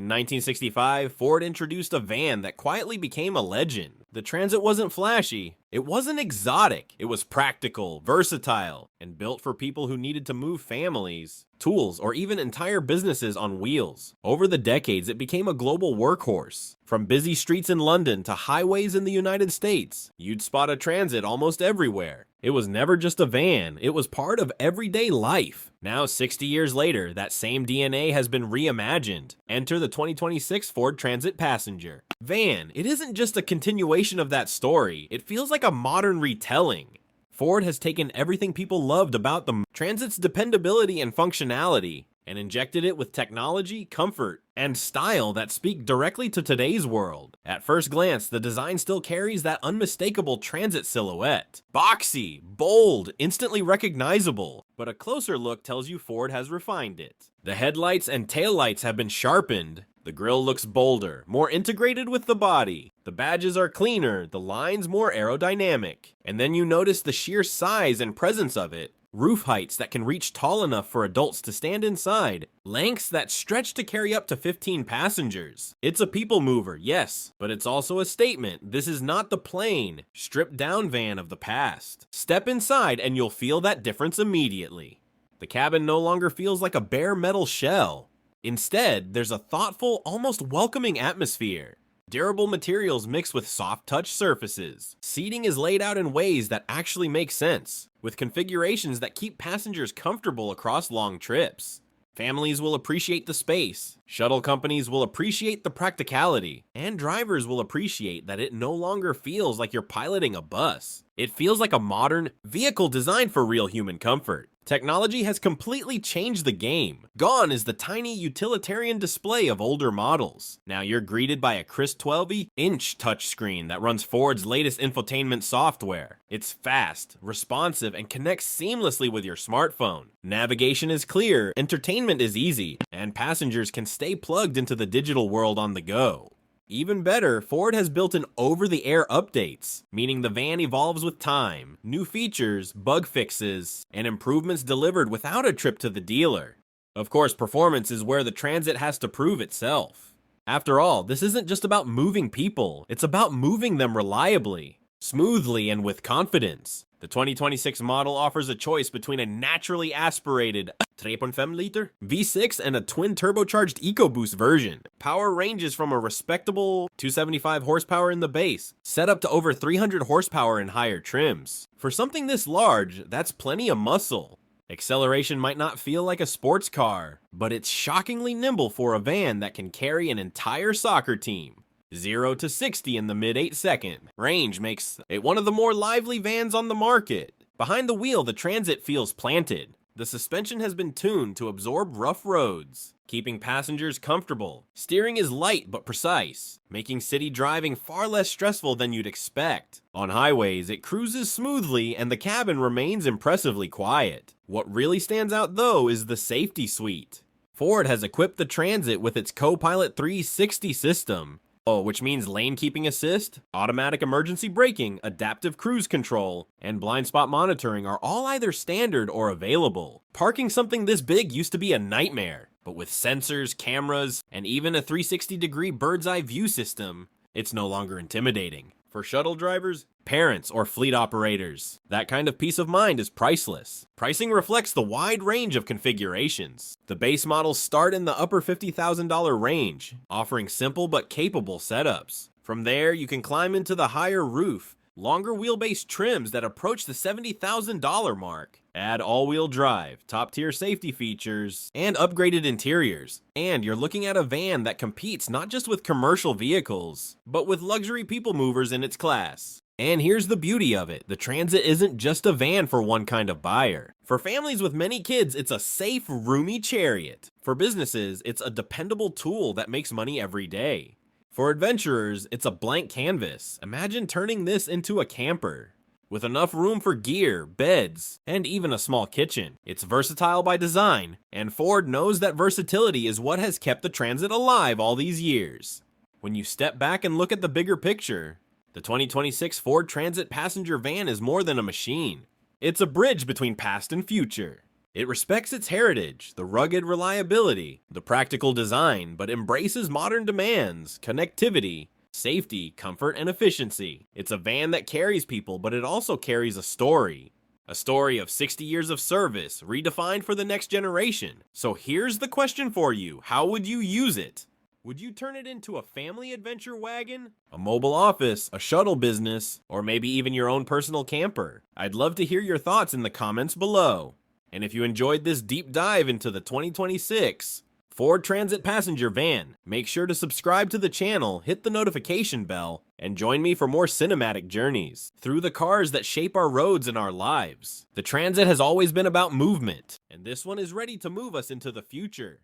In 1965, Ford introduced a van that quietly became a legend. The Transit wasn't flashy, it wasn't exotic, it was practical, versatile, and built for people who needed to move families, tools, or even entire businesses on wheels. Over the decades, it became a global workhorse. From busy streets in London to highways in the United States, you'd spot a Transit almost everywhere. It was never just a van, it was part of everyday life. Now, 60 years later, that same DNA has been reimagined. Enter the 2026 Ford Transit Passenger. Van, it isn't just a continuation of that story, it feels like a modern retelling. Ford has taken everything people loved about the Transit's dependability and functionality and injected it with technology, comfort, and style that speak directly to today's world. At first glance, the design still carries that unmistakable Transit silhouette. Boxy, bold, instantly recognizable, but a closer look tells you Ford has refined it. The headlights and taillights have been sharpened. The grille looks bolder, more integrated with the body. The badges are cleaner, the lines more aerodynamic. And then you notice the sheer size and presence of it. Roof heights that can reach tall enough for adults to stand inside. Lengths that stretch to carry up to 15 passengers. It's a people mover, yes, but it's also a statement. This is not the plain, stripped down van of the past. Step inside and you'll feel that difference immediately. The cabin no longer feels like a bare metal shell. Instead, there's a thoughtful, almost welcoming atmosphere. Durable materials mixed with soft-touch surfaces. Seating is laid out in ways that actually make sense, with configurations that keep passengers comfortable across long trips. Families will appreciate the space, shuttle companies will appreciate the practicality, and drivers will appreciate that it no longer feels like you're piloting a bus. It feels like a modern vehicle designed for real human comfort. Technology has completely changed the game. Gone is the tiny utilitarian display of older models. Now you're greeted by a crisp 12-inch touchscreen that runs Ford's latest infotainment software. It's fast, responsive, and connects seamlessly with your smartphone. Navigation is clear, entertainment is easy, and passengers can stay plugged into the digital world on the go. Even better, Ford has built in over-the-air updates, meaning the van evolves with time, new features, bug fixes, and improvements delivered without a trip to the dealer. Of course, performance is where the Transit has to prove itself. After all, this isn't just about moving people, it's about moving them reliably, smoothly, and with confidence. The 2026 model offers a choice between a naturally aspirated 3.5 liter V6 and a twin turbocharged EcoBoost version. Power ranges from a respectable 275 horsepower in the base, set up to over 300 horsepower in higher trims. For something this large, that's plenty of muscle. Acceleration might not feel like a sports car, but it's shockingly nimble for a van that can carry an entire soccer team. 0 to 60 in the mid-8 second range makes it one of the more lively vans on the market. Behind the wheel, the Transit feels planted. The suspension has been tuned to absorb rough roads, keeping passengers comfortable. Steering is light but precise, making city driving far less stressful than you'd expect. On highways, it cruises smoothly and the cabin remains impressively quiet. What really stands out though is the safety suite. Ford has equipped the Transit with its Co-Pilot 360 system, which means lane keeping assist, automatic emergency braking, adaptive cruise control, and blind spot monitoring are all either standard or available. Parking something this big used to be a nightmare, but with sensors, cameras, and even a 360-degree bird's eye view system, it's no longer intimidating. For shuttle drivers, parents, or fleet operators, that kind of peace of mind is priceless. Pricing reflects the wide range of configurations. The base models start in the upper $50,000 range, offering simple but capable setups. From there, you can climb into the higher roof, longer wheelbase trims that approach the $70,000 mark. Add all-wheel drive, top-tier safety features, and upgraded interiors. And you're looking at a van that competes not just with commercial vehicles, but with luxury people movers in its class. And here's the beauty of it, the Transit isn't just a van for one kind of buyer. For families with many kids, it's a safe, roomy chariot. For businesses, it's a dependable tool that makes money every day. For adventurers, it's a blank canvas. Imagine turning this into a camper. With enough room for gear, beds, and even a small kitchen. It's versatile by design, and Ford knows that versatility is what has kept the Transit alive all these years. When you step back and look at the bigger picture, the 2026 Ford Transit passenger van is more than a machine. It's a bridge between past and future. It respects its heritage, the rugged reliability, the practical design, but embraces modern demands, connectivity, safety, comfort, and efficiency. It's a van that carries people, but it also carries a story. A story of 60 years of service, redefined for the next generation. So here's the question for you. How would you use it? Would you turn it into a family adventure wagon, a mobile office, a shuttle business, or maybe even your own personal camper? I'd love to hear your thoughts in the comments below. And if you enjoyed this deep dive into the 2026 Ford Transit passenger van, make sure to subscribe to the channel, hit the notification bell, and join me for more cinematic journeys through the cars that shape our roads and our lives. The Transit has always been about movement, and this one is ready to move us into the future.